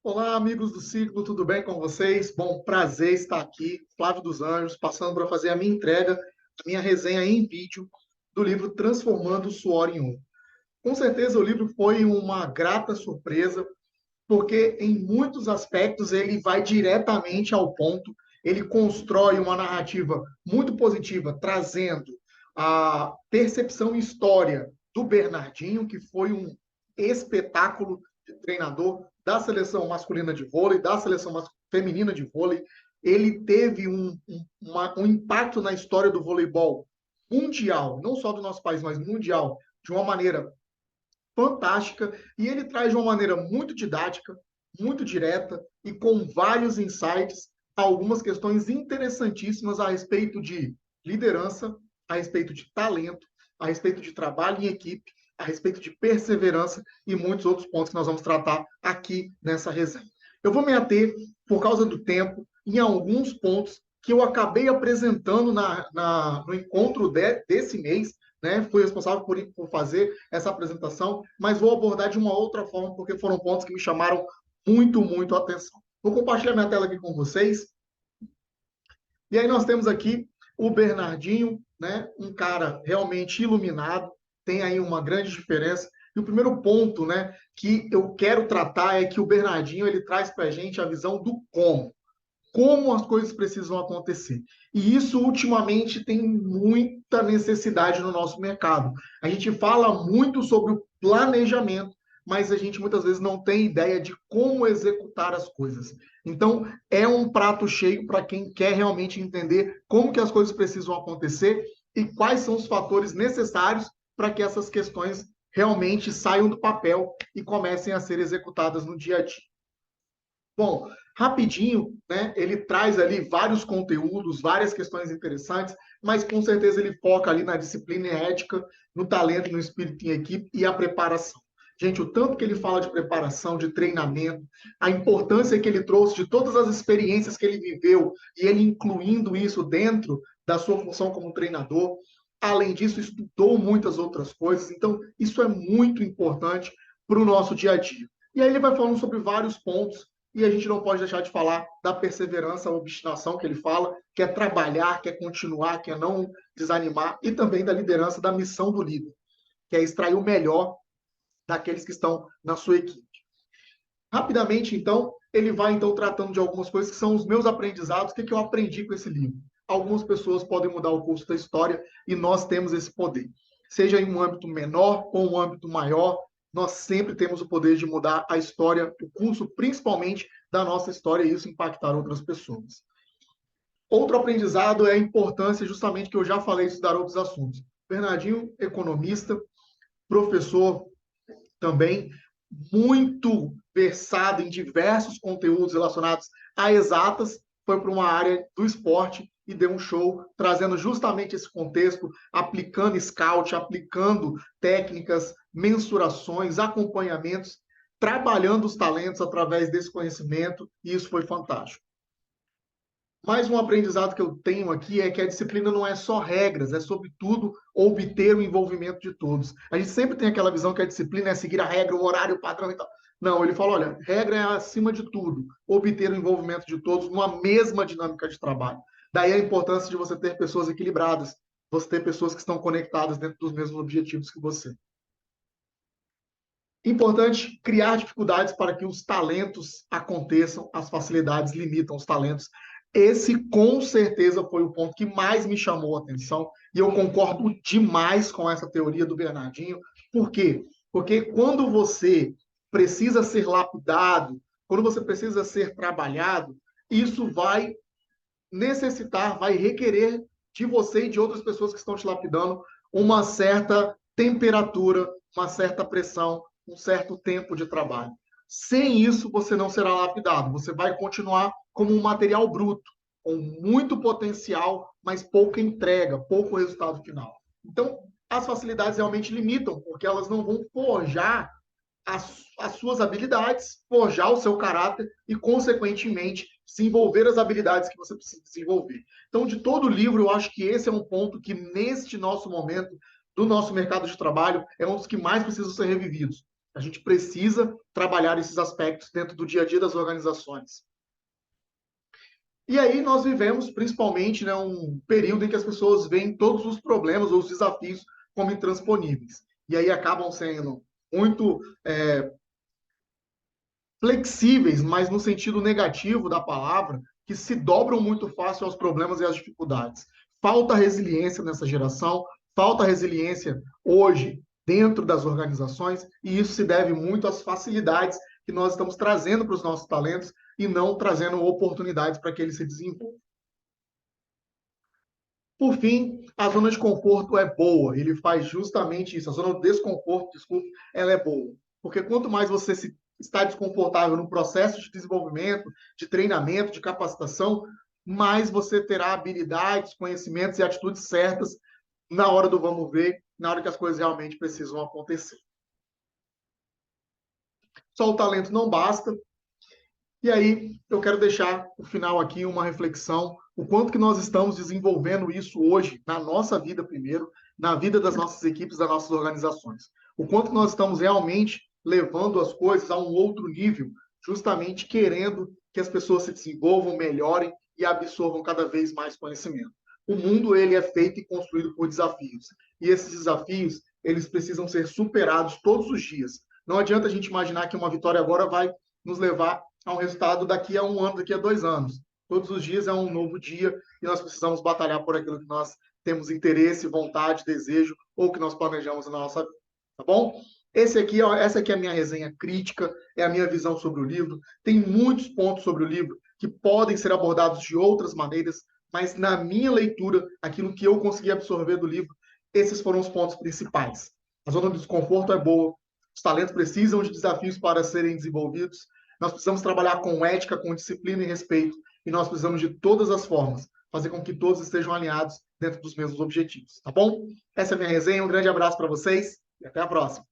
Olá, amigos do Ciclo, tudo bem com vocês? Bom, prazer estar aqui, Flávio dos Anjos, passando para fazer a minha entrega, a minha resenha em vídeo do livro Transformando o Suor em Ouro. Com certeza o livro foi uma grata surpresa, porque em muitos aspectos ele vai diretamente ao ponto, ele constrói uma narrativa muito positiva, trazendo a percepção e história do Bernardinho, que foi um espetáculo de treinador da seleção masculina de vôlei, da seleção feminina de vôlei. Ele teve um impacto na história do voleibol mundial, não só do nosso país, mas mundial, de uma maneira fantástica, e ele traz de uma maneira muito didática, muito direta e com vários insights algumas questões interessantíssimas a respeito de liderança, a respeito de talento, a respeito de trabalho em equipe, a respeito de perseverança e muitos outros pontos que nós vamos tratar aqui nessa resenha. Eu vou me ater, por causa do tempo, em alguns pontos que eu acabei apresentando no encontro desse mês, né? Fui responsável por fazer essa apresentação, mas vou abordar de uma outra forma, porque foram pontos que me chamaram muito a atenção. Vou compartilhar minha tela aqui com vocês. E aí nós temos aqui o Bernardinho, né? Um cara realmente iluminado, tem aí uma grande diferença. E o primeiro ponto, né, que eu quero tratar é que o Bernardinho ele traz para a gente a visão do como as coisas precisam acontecer. E isso, ultimamente, tem muita necessidade no nosso mercado. A gente fala muito sobre o planejamento, mas a gente muitas vezes não tem ideia de como executar as coisas. Então, é um prato cheio para quem quer realmente entender como que as coisas precisam acontecer e quais são os fatores necessários para que essas questões realmente saiam do papel e comecem a ser executadas no dia a dia. Bom, rapidinho, né? Ele traz ali vários conteúdos, várias questões interessantes, mas com certeza ele foca ali na disciplina ética, no talento, no espírito em equipe e a preparação. Gente, o tanto que ele fala de preparação, de treinamento, a importância que ele trouxe de todas as experiências que ele viveu e ele incluindo isso dentro da sua função como treinador. Além disso, estudou muitas outras coisas. Então, isso é muito importante para o nosso dia a dia. E aí ele vai falando sobre vários pontos e a gente não pode deixar de falar da perseverança, a obstinação que ele fala, que é trabalhar, que é continuar, que é não desanimar, e também da liderança, da missão do líder, que é extrair o melhor daqueles que estão na sua equipe. Rapidamente, então, ele vai então tratando de algumas coisas que são os meus aprendizados, o que eu aprendi com esse livro. Algumas pessoas podem mudar o curso da história e nós temos esse poder. Seja em um âmbito menor ou um âmbito maior, nós sempre temos o poder de mudar a história, o curso principalmente da nossa história e isso impactar outras pessoas. Outro aprendizado é a importância, justamente que eu já falei, de estudar outros assuntos. Bernardinho, economista, professor também, muito versado em diversos conteúdos relacionados a exatas, foi para uma área do esporte e deu um show, trazendo justamente esse contexto, aplicando scout, aplicando técnicas, mensurações, acompanhamentos, trabalhando os talentos através desse conhecimento, e isso foi fantástico. Mais um aprendizado que eu tenho aqui é que a disciplina não é só regras, é sobretudo obter o envolvimento de todos. A gente sempre tem aquela visão que a disciplina é seguir a regra, o horário, o padrão e tal. Não, ele fala, olha, regra é acima de tudo, obter o envolvimento de todos numa mesma dinâmica de trabalho. Daí a importância de você ter pessoas equilibradas, você ter pessoas que estão conectadas dentro dos mesmos objetivos que você. Importante criar dificuldades para que os talentos aconteçam, as facilidades limitam os talentos. Esse, com certeza, foi o ponto que mais me chamou a atenção, e eu concordo demais com essa teoria do Bernardinho. Por quê? Porque quando você precisa ser lapidado, quando você precisa ser trabalhado, isso vai necessitar, vai requerer de você e de outras pessoas que estão te lapidando uma certa temperatura, uma certa pressão, um certo tempo de trabalho. Sem isso, você não será lapidado. Você vai continuar como um material bruto, com muito potencial, mas pouca entrega, pouco resultado final. Então, as facilidades realmente limitam, porque elas não vão forjar as suas habilidades, forjar o seu caráter e, consequentemente, desenvolver as habilidades que você precisa desenvolver. Então, de todo o livro, eu acho que esse é um ponto que, neste nosso momento do nosso mercado de trabalho, é um dos que mais precisam ser revividos. A gente precisa trabalhar esses aspectos dentro do dia a dia das organizações. E aí nós vivemos, principalmente, né, um período em que as pessoas veem todos os problemas ou os desafios como intransponíveis. E aí acabam sendo muito flexíveis, mas no sentido negativo da palavra, que se dobram muito fácil aos problemas e às dificuldades. Falta resiliência nessa geração, falta resiliência hoje dentro das organizações, e isso se deve muito às facilidades que nós estamos trazendo para os nossos talentos e não trazendo oportunidades para que eles se desenvolvam. Por fim, a zona de conforto é boa, ele faz justamente isso. A zona de desconforto, desculpe, ela é boa. Porque quanto mais você está desconfortável no processo de desenvolvimento, de treinamento, de capacitação, mais você terá habilidades, conhecimentos e atitudes certas na hora do vamos ver, na hora que as coisas realmente precisam acontecer. Só o talento não basta, e aí, eu quero deixar no final aqui uma reflexão, o quanto que nós estamos desenvolvendo isso hoje, na nossa vida primeiro, na vida das nossas equipes, das nossas organizações. O quanto que nós estamos realmente levando as coisas a um outro nível, justamente querendo que as pessoas se desenvolvam, melhorem e absorvam cada vez mais conhecimento. O mundo, ele é feito e construído por desafios. E esses desafios, eles precisam ser superados todos os dias. Não adianta a gente imaginar que uma vitória agora vai nos levar a um resultado daqui a um ano, daqui a 2 anos. Todos os dias é um novo dia e nós precisamos batalhar por aquilo que nós temos interesse, vontade, desejo ou que nós planejamos na nossa vida. Tá bom? Essa aqui é a minha resenha crítica, é a minha visão sobre o livro. Tem muitos pontos sobre o livro que podem ser abordados de outras maneiras, mas na minha leitura, aquilo que eu consegui absorver do livro, esses foram os pontos principais. A zona de desconforto é boa, os talentos precisam de desafios para serem desenvolvidos, nós precisamos trabalhar com ética, com disciplina e respeito, e nós precisamos de todas as formas fazer com que todos estejam alinhados dentro dos mesmos objetivos, tá bom? Essa é a minha resenha, um grande abraço para vocês e até a próxima.